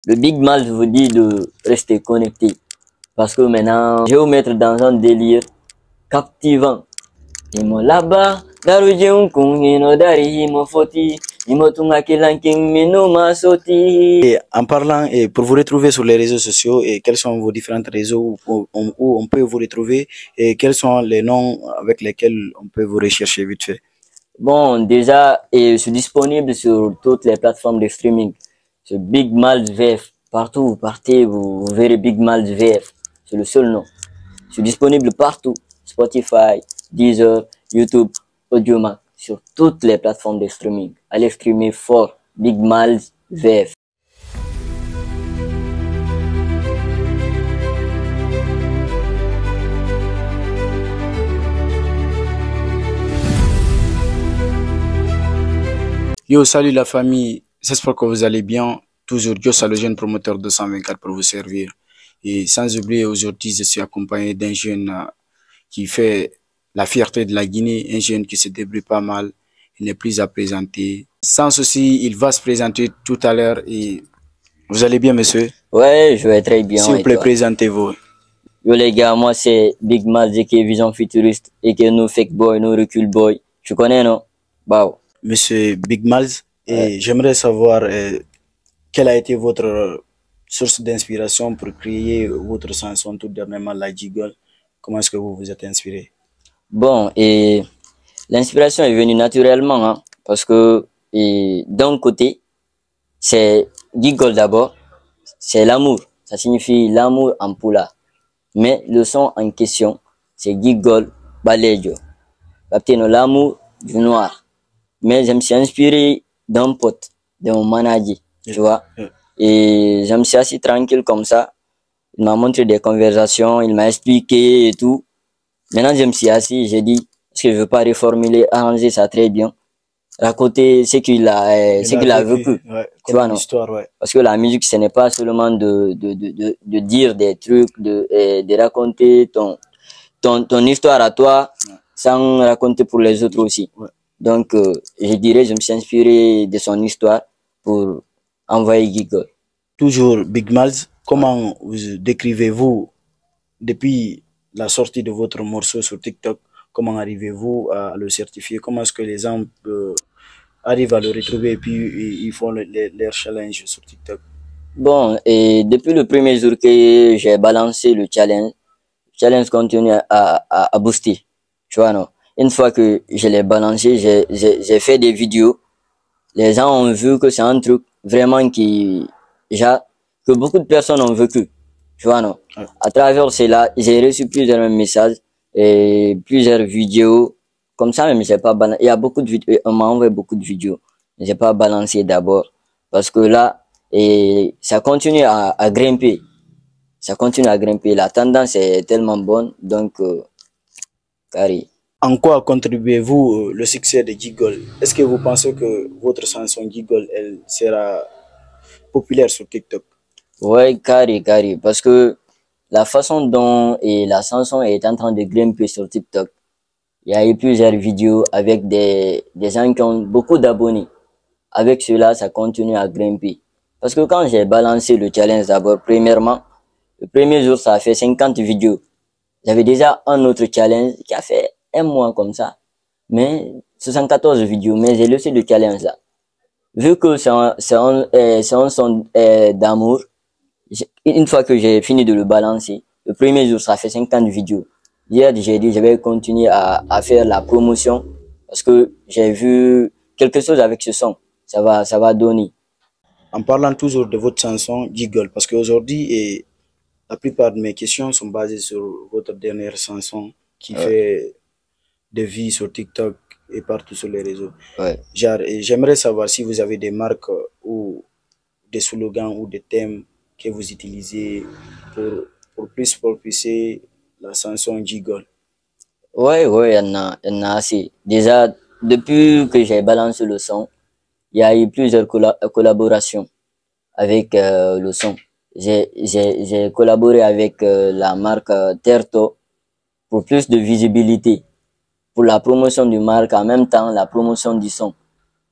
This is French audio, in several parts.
Le Big Mal vous dit de rester connecté. Parce que maintenant, je vais vous mettre dans un délire captivant. Imo laba, daru kung hino dari himo foti. Et en parlant, et pour vous retrouver sur les réseaux sociaux, et quels sont vos différents réseaux où on peut vous retrouver et quels sont les noms avec lesquels on peut vous rechercher vite fait? Bon, déjà, je suis disponible sur toutes les plateformes de streaming. C'est Big Mal VF. Partout où vous partez, vous verrez Big Mal VF. C'est le seul nom. Je suis disponible partout. Spotify, Deezer, YouTube, Audiomack. Sur toutes les plateformes de streaming. Allez streamer fort. Big Mal VF. Yo, salut la famille, j'espère que vous allez bien. Toujours Diossa, le jeune promoteur de 124 pour vous servir. Et sans oublier, aujourd'hui, je suis accompagné d'un jeune qui fait la fierté de la Guinée, un jeune qui se débrouille pas mal, il n'est plus à présenter. Sans souci, il va se présenter tout à l'heure et vous allez bien, monsieur? Ouais, je vais très bien. S'il vous plaît, présentez-vous. Yo les gars, moi c'est Big Mal, qui est Vision Futuriste et qui est no fake boy, no recul boy. Tu connais, non? Bah. Monsieur Big Malz, et j'aimerais savoir quelle a été votre source d'inspiration pour créer votre chanson tout dernièrement, La Jiggle. Comment est-ce que vous vous êtes inspiré? Bon, et l'inspiration est venue naturellement, hein, parce que d'un côté, c'est Giggle d'abord, c'est l'amour. Ça signifie l'amour en pula. Mais le son en question, c'est Giggle Balejo. L'amour du noir. Mais je me suis inspiré d'un pote, de mon manager, tu vois. Et je me suis assis tranquille comme ça. Il m'a montré des conversations, il m'a expliqué et tout. Maintenant, je me suis assis, j'ai dit, est-ce que je veux pas reformuler, arranger ça très bien, raconter ce qu'il a vécu, tu vois, non? Parce que la musique, ce n'est pas seulement de dire des trucs, de raconter ton histoire à toi, sans raconter pour les autres aussi. Donc, je dirais, je me suis inspiré de son histoire pour envoyer Giggle. Toujours Big Malz, comment vous décrivez-vous depuis la sortie de votre morceau sur TikTok? Comment arrivez-vous à le certifier? Comment est-ce que les gens arrivent à le retrouver et puis ils font leur challenge sur TikTok? Bon, et depuis le premier jour que j'ai balancé le challenge continue à booster, tu vois, non? Une fois que je l'ai balancé, j'ai fait des vidéos. Les gens ont vu que c'est un truc vraiment que beaucoup de personnes ont vécu. Tu vois, non? À travers cela, j'ai reçu plusieurs messages et plusieurs vidéos. Comme ça, même, j'ai pas balancé. Il y a beaucoup de vidéos, on m'a envoyé beaucoup de vidéos. J'ai pas balancé d'abord. Parce que là, ça continue à grimper. Ça continue à grimper. La tendance est tellement bonne. Donc, carré. En quoi contribuez-vous le succès de Giggle? Est-ce que vous pensez que votre chanson Giggle, elle sera populaire sur TikTok? Ouais, carré. Parce que la façon dont la chanson est en train de grimper sur TikTok, il y a eu plusieurs vidéos avec des gens qui ont beaucoup d'abonnés. Avec cela, ça continue à grimper. Parce que quand j'ai balancé le challenge d'abord, premièrement, le premier jour, ça a fait 50 vidéos. J'avais déjà un autre challenge qui a fait un mois comme ça. Mais 74 vidéos, mais j'ai laissé le challenge là. Vu que c'est un son d'amour, une fois que j'ai fini de le balancer, le premier jour, ça fait 50 vidéos. Hier, j'ai dit, je vais continuer à faire la promotion parce que j'ai vu quelque chose avec ce son. Ça va donner. En parlant toujours de votre chanson Giggle, parce qu'aujourd'hui, la plupart de mes questions sont basées sur votre dernière chanson qui fait des vues sur TikTok et partout sur les réseaux. J'aimerais savoir si vous avez des marques ou des slogans ou des thèmes que vous utilisez pour plus propulser la chanson Giggle. Ouais, il y en a assez. Déjà, depuis que j'ai balancé le son, il y a eu plusieurs collaborations avec le son. J'ai collaboré avec la marque Terto pour plus de visibilité, pour la promotion du marque, en même temps la promotion du son.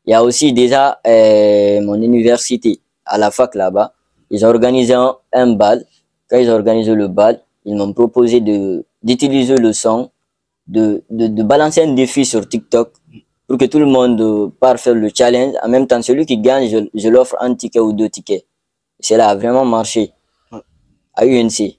Il y a aussi déjà mon université à la fac là-bas. ils ont organisé un bal. Quand ils ont organisé le bal, ils m'ont proposé d'utiliser le son, de balancer un défi sur TikTok pour que tout le monde parte faire le challenge. En même temps, celui qui gagne, je l'offre un ticket ou 2 tickets. Cela a vraiment marché à UNC.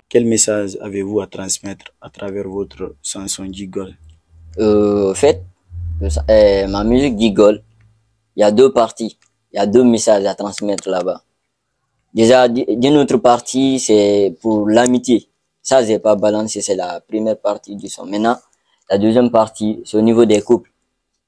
Quel message avez-vous à transmettre à travers votre chanson Jiggle? En fait, ma musique Jiggle, il y a 2 parties. Il y a 2 messages à transmettre là-bas. Déjà, d'une autre partie, c'est pour l'amitié. Ça, j'ai pas balancé, c'est la première partie du son. Maintenant, la deuxième partie, c'est au niveau des couples.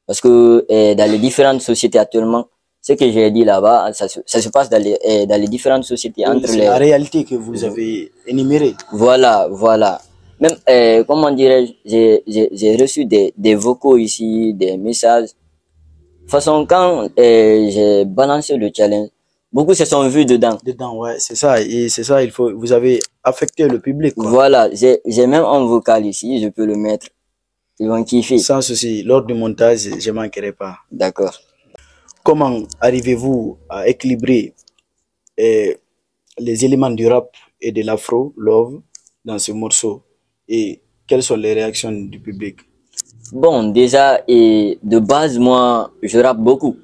Parce que dans les différentes sociétés actuellement, ce que j'ai dit là-bas, ça se passe dans les différentes sociétés. Oui, Entre c'est les... la réalité que vous avez énumérée. Voilà, voilà. Même, comment dirais-je, j'ai reçu des vocaux ici, des messages. De toute façon, quand j'ai balancé le challenge, beaucoup se sont vus dedans. Dedans, ouais, c'est ça. Et c'est ça, vous avez affecté le public, quoi. Voilà, j'ai même un vocal ici, je peux le mettre. Ils vont kiffer. Sans souci, lors du montage, je ne manquerai pas. D'accord. Comment arrivez-vous à équilibrer les éléments du rap et de l'afro, love, dans ce morceau? Et quelles sont les réactions du public? Bon, déjà, et de base, moi, je rappe beaucoup.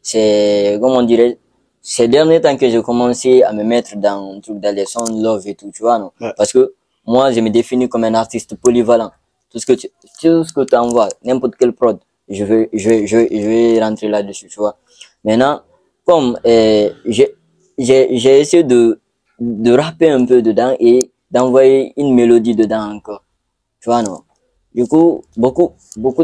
C'est, comment dirais, ces derniers temps que j'ai commencé à me mettre dans les sons love et tout, tu vois, non? Ouais. Parce que moi, je me définis comme un artiste polyvalent. Tout ce que tu envoies, n'importe quel prod, je vais rentrer là-dessus, tu vois. Maintenant, comme j'ai essayé de rapper un peu dedans et d'envoyer une mélodie dedans encore, tu vois, non? Du coup, beaucoup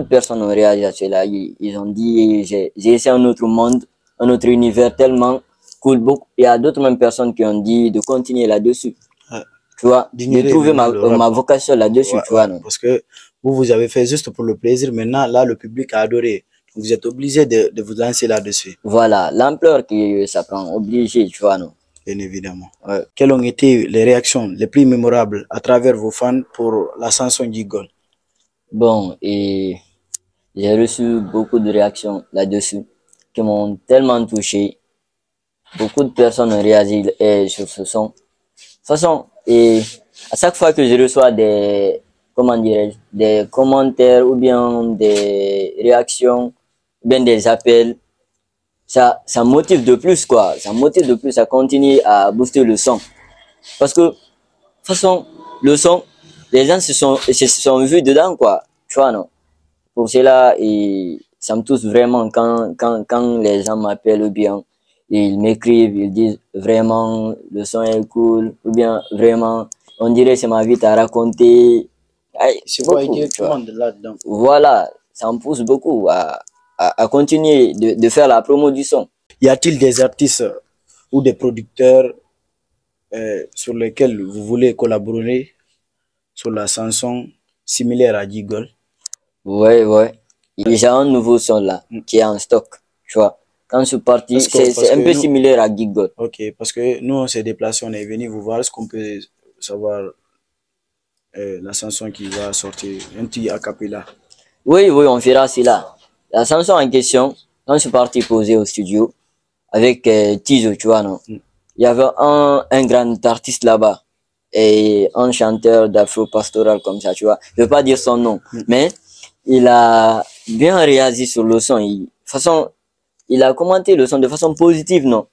de personnes ont réagi à cela. Ils ont dit, j'ai essayé un autre monde, un autre univers tellement cool. Il y a d'autres mêmes personnes qui ont dit de continuer là-dessus. Ouais. Tu vois, de trouver ma vocation là-dessus, ouais, tu vois, ouais, non? parce que vous avez fait juste pour le plaisir. Maintenant, là, le public a adoré. Vous êtes obligé de vous lancer là-dessus. Voilà, l'ampleur que ça prend, obligé, tu vois, non? Bien évidemment. Ouais. Quelles ont été les réactions les plus mémorables à travers vos fans pour la chanson Jiggle? Bon, et j'ai reçu beaucoup de réactions là-dessus qui m'ont tellement touché. Beaucoup de personnes ont réagi sur ce son. De toute façon, et à chaque fois que je reçois comment dirais-je, des commentaires ou bien des réactions, ou bien des appels, ça motive de plus, quoi. Ça motive de plus à continuer à booster le son. Parce que, de toute façon, le son, les gens se sont vus dedans, quoi. Tu vois, non? Pour cela, et ça me touche vraiment quand les gens m'appellent ou bien ils m'écrivent, ils disent vraiment le son est cool, ou bien vraiment on dirait c'est ma vie à raconter. C'est beaucoup, directement là-dedans. Voilà, ça me pousse beaucoup à continuer de faire la promo du son. Y a-t-il des artistes ou des producteurs sur lesquels vous voulez collaborer sur la chanson similaire à Jiggle? Ouais. J'ai un nouveau son là qui est en stock, tu vois. Quand je suis parti, c'est un peu similaire à Jiggle. Ok, parce que nous on s'est déplacé, on est venu vous voir. Est-ce qu'on peut savoir la chanson qui va sortir, un petit a cappella? Oui, on fera cela. La chanson en question, quand je suis parti poser au studio avec Tizo, tu vois, non? Il y avait un grand artiste là-bas et un chanteur d'afro-pastoral comme ça, tu vois. Je veux pas dire son nom, mais il a bien réagi sur le son. Il a commenté le son de façon positive, non?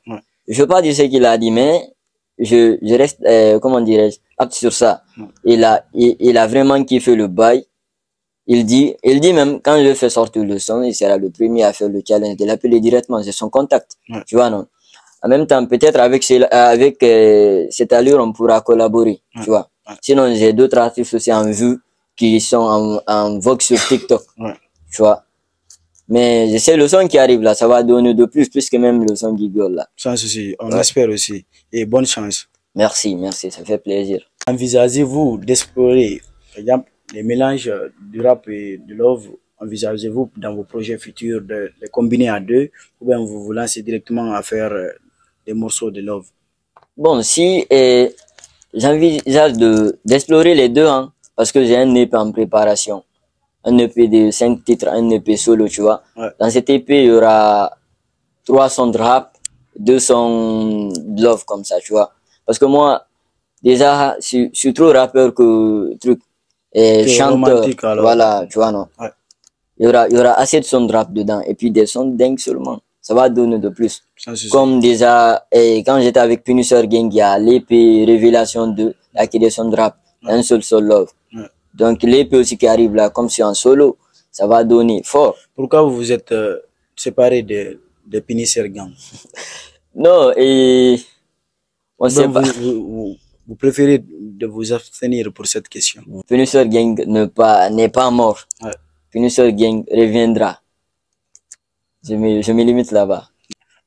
Je veux pas dire ce qu'il a dit, mais je reste, comment dirais-je, apte sur ça. Il a vraiment kiffé le bail. Il dit même, quand je fais sortir le son, il sera le premier à faire le challenge, de l'appeler directement, c'est son contact. Tu vois, non? En même temps, peut-être avec cette allure, on pourra collaborer, tu vois. Sinon, j'ai d'autres artistes aussi en vue qui sont en vogue sur TikTok, tu vois. Mais je sais, le son qui arrive là, ça va donner de plus que même le son Jiggle là. Sans souci, on espère aussi. Et bonne chance. Merci, ça fait plaisir. Envisagez-vous d'explorer, par exemple, les mélanges du rap et du love? Envisagez-vous dans vos projets futurs de les combiner à deux, ou bien vous vous lancez directement à faire des morceaux de love? Bon, si j'envisage d'explorer les deux, hein, parce que j'ai un EP en préparation. Un EP de 5 titres, un EP solo, tu vois. Dans cet EP, il y aura 3 sons de rap deux sons de love comme ça, tu vois. Parce que moi, déjà, je suis trop rappeur que truc. Et Que chanteur, romantique, alors. voilà, tu vois, non. Ouais. Il y aura assez de sons de rap dedans. Et puis des sons dingues seulement. Ça va donner de plus. Ça, c'est sûr. Comme déjà, quand j'étais avec Punisher Gang, il y a l'épée Révélation 2, là qui est des sons de rap. Un seul love. Ouais. Donc l'épée aussi qui arrive là, comme si en solo, ça va donner fort. Pourquoi vous vous êtes séparé de Punisher Gang? Non, et on sait Ben, pas. vous préférez de vous abstenir pour cette question. Punisher Gang n'est pas mort. Ouais. Punisher Gang reviendra. Je me limite là-bas.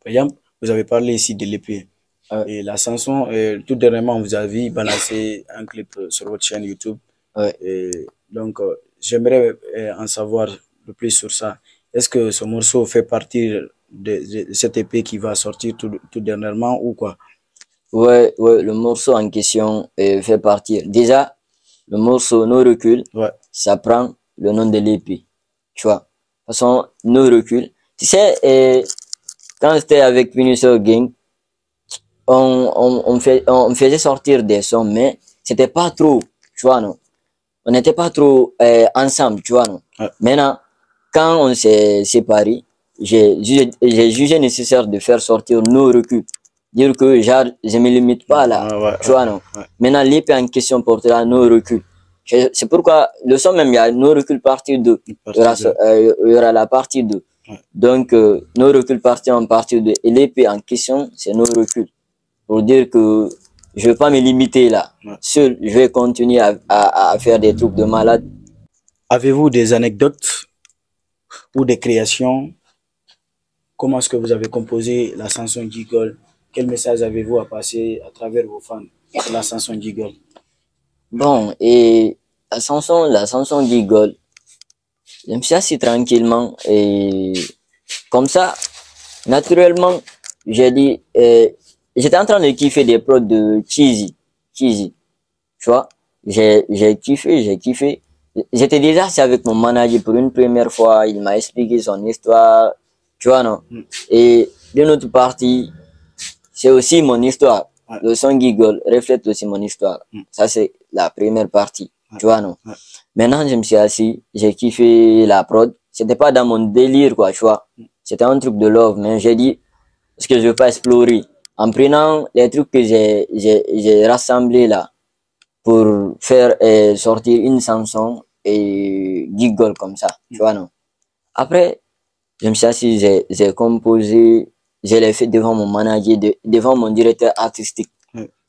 Par exemple, vous avez parlé ici de l'épée. Ouais. Et la chanson, tout dernièrement, vous avez balancé un clip sur votre chaîne YouTube. Ouais. Et donc, j'aimerais en savoir le plus sur ça. Est-ce que ce morceau fait partie de cette épée qui va sortir tout dernièrement ou quoi? Ouais, le morceau en question fait partie. Déjà, le morceau No Recul, Ouais. ça prend le nom de l'épée. Tu vois. De toute façon, No Recul. Tu sais, quand j'étais avec Punisher Gang, on faisait sortir des sons, mais c'était pas trop, tu vois, non. On n'était pas trop ensemble, tu vois, non. Ouais. Maintenant, quand on s'est séparés, j'ai jugé nécessaire de faire sortir nos reculs. Dire que genre, je me limite pas là, tu vois, non. Ouais. Maintenant, l'épée en question portera nos reculs. C'est pourquoi le son même, il y a nos reculs partie 2. Il y aura la partie 2. Ouais. Donc, nos reculs partie en partie 2. Et l'épée en question, c'est nos reculs. Pour dire que je vais pas me limiter là. Ouais. Seul, je vais continuer à faire des trucs de malade. Avez-vous des anecdotes ou des créations? Comment est-ce que vous avez composé la chanson Giggle? Quel message avez-vous à passer à travers vos fans sur la chanson Giggle? Bon, et la chanson Giggle, je me suis assis tranquillement et comme ça, naturellement, j'ai dit, j'étais en train de kiffer des prods de Cheesy, tu vois. J'ai kiffé. J'étais déjà assis avec mon manager pour une première fois, il m'a expliqué son histoire, tu vois, non? Et d'une autre partie, c'est aussi mon histoire. Ouais. Le son Giggle reflète aussi mon histoire. Ça, c'est la première partie, tu vois, non? Ouais. Maintenant, je me suis assis, j'ai kiffé la prod. C'était pas dans mon délire, quoi, tu vois. C'était un truc de love, mais j'ai dit, est-ce que je veux pas explorer? En prenant les trucs que j'ai rassemblés là, pour faire sortir une chanson et Giggle comme ça, tu vois, non? Après, je me suis assis, j'ai composé, je l'ai fait devant mon manager, devant mon directeur artistique.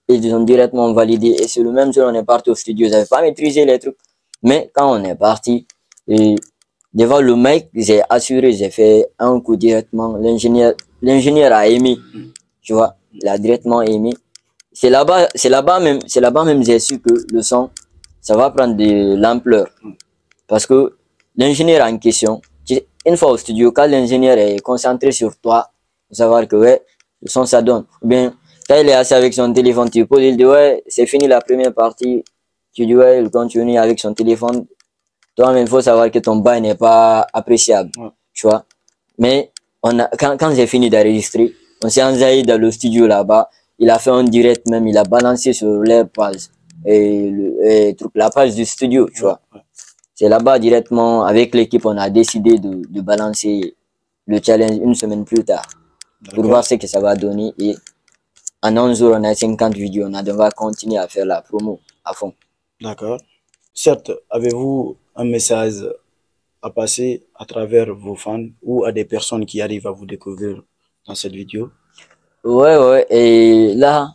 Ils ont directement validé et c'est le même jour on est parti au studio. J'avais pas maîtrisé les trucs. Mais quand on est parti, et devant le mec, j'ai assuré, j'ai fait un coup directement. L'ingénieur a aimé, tu vois, il a directement aimé. C'est là-bas même j'ai su que le son, ça va prendre de l'ampleur. Parce que l'ingénieur en question, une fois au studio, quand l'ingénieur est concentré sur toi, faut savoir que ouais, le son ça donne. Ou bien, quand il est assis avec son téléphone, tu poses, il dit ouais, c'est fini la première partie. Tu dis ouais, il continue avec son téléphone. Toi-même, il faut savoir que ton bail n'est pas appréciable. Tu vois. Mais quand j'ai fini d'enregistrer, on s'est enjaillé dans le studio là-bas. Il a fait un direct même, il a balancé sur leur page. La page du studio, tu vois. C'est là-bas directement, avec l'équipe, on a décidé de balancer le challenge une semaine plus tard. Pour voir ce que ça va donner. Et en 11 jours, on a 50 vidéos. On va continuer à faire la promo à fond. D'accord. Certes, avez-vous un message à passer à travers vos fans ou à des personnes qui arrivent à vous découvrir dans cette vidéo? Ouais. Et là,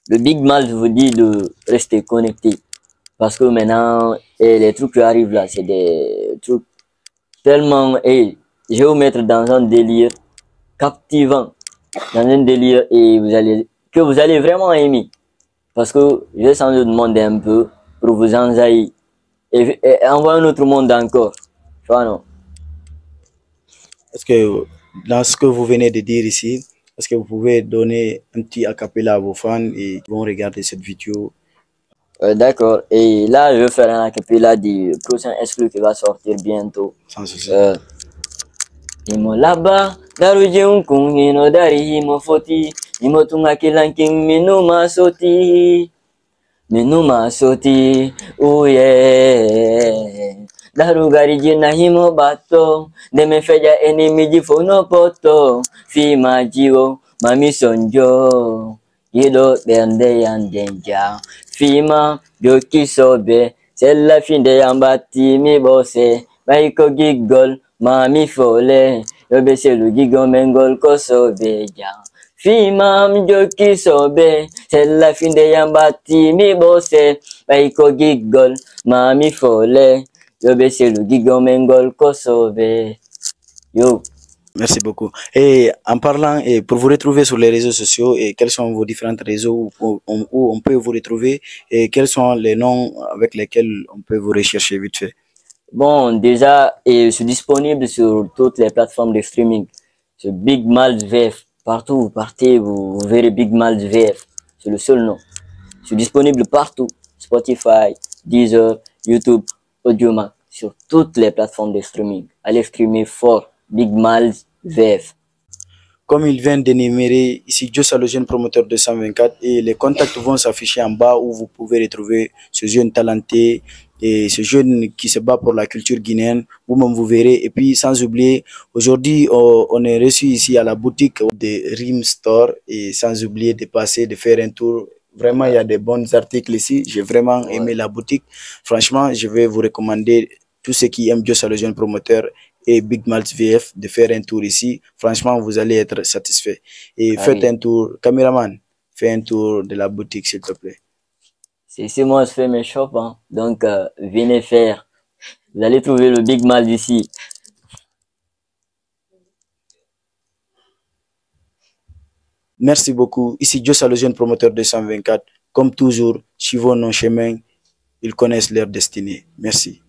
le Big Mal, je vous dis de rester connecté. Parce que maintenant, les trucs qui arrivent là, c'est des trucs tellement... je vais vous mettre dans un délire captivant. Dans un délire que vous allez vraiment aimer. Parce que je vais sans doute demander un peu pour vous enjailler. Et envoyer un autre monde encore. Tu vois, non? Est-ce que dans ce que vous venez de dire ici, est-ce que vous pouvez donner un petit acapella à vos fans et qui vont regarder cette vidéo? D'accord. Et là, je vais faire un acapella du prochain exclu qui va sortir bientôt. Sans souci. Imo laba, daruje unkung hino dari himo foti. Imo tunga kilanking minuma soti. Minuma soti, oh yeah. Daru gari jina himo bato. Deme feja enemy jifono poto. Fima jiwo, mami sonjo. Yido bende yandenja. Fima, joki sobe. Sella finde yambati mi bose. Maiko gigol, mami fole. Yobese lu gigol mengol koso beja. Fima mjoki sobe. Sella finde yambati mi bose. Maiko gigol, mami fole. Yobese lu gigol mengol koso be. Yo. Merci beaucoup. Et en parlant, et pour vous retrouver sur les réseaux sociaux, et quels sont vos différents réseaux où on peut vous retrouver et quels sont les noms avec lesquels on peut vous rechercher vite fait? Bon, déjà, je suis disponible sur toutes les plateformes de streaming. Sur Big Malz VF. Partout où vous partez, vous verrez Big Malz VF. C'est le seul nom. Je suis disponible partout. Spotify, Deezer, YouTube, Audiomack. Sur toutes les plateformes de streaming. Allez streamer fort. Big Malz VF. Comme il vient d'énumérer, ici Josa, le jeune promoteur de 124, et les contacts vont s'afficher en bas où vous pouvez retrouver ce jeune talenté et ce jeune qui se bat pour la culture guinéenne. Vous-même vous verrez. Et puis sans oublier, aujourd'hui on est reçu ici à la boutique de Rim Store et sans oublier de passer, de faire un tour. Vraiment, il y a des bons articles ici. J'ai vraiment aimé la boutique. Franchement, je vais vous recommander tous ceux qui aiment Josa, le jeune promoteur et Big Malz VF de faire un tour ici. Franchement, vous allez être satisfait. Et faites un tour, caméraman, fais un tour de la boutique, s'il te plaît. C'est ici, moi, je fais mes shops, hein. Donc, venez faire. Vous allez trouver le Big Malz ici. Merci beaucoup. Ici, Josa, le jeune promoteur de 124. Comme toujours, suivons nos chemins. Ils connaissent leur destinée. Merci.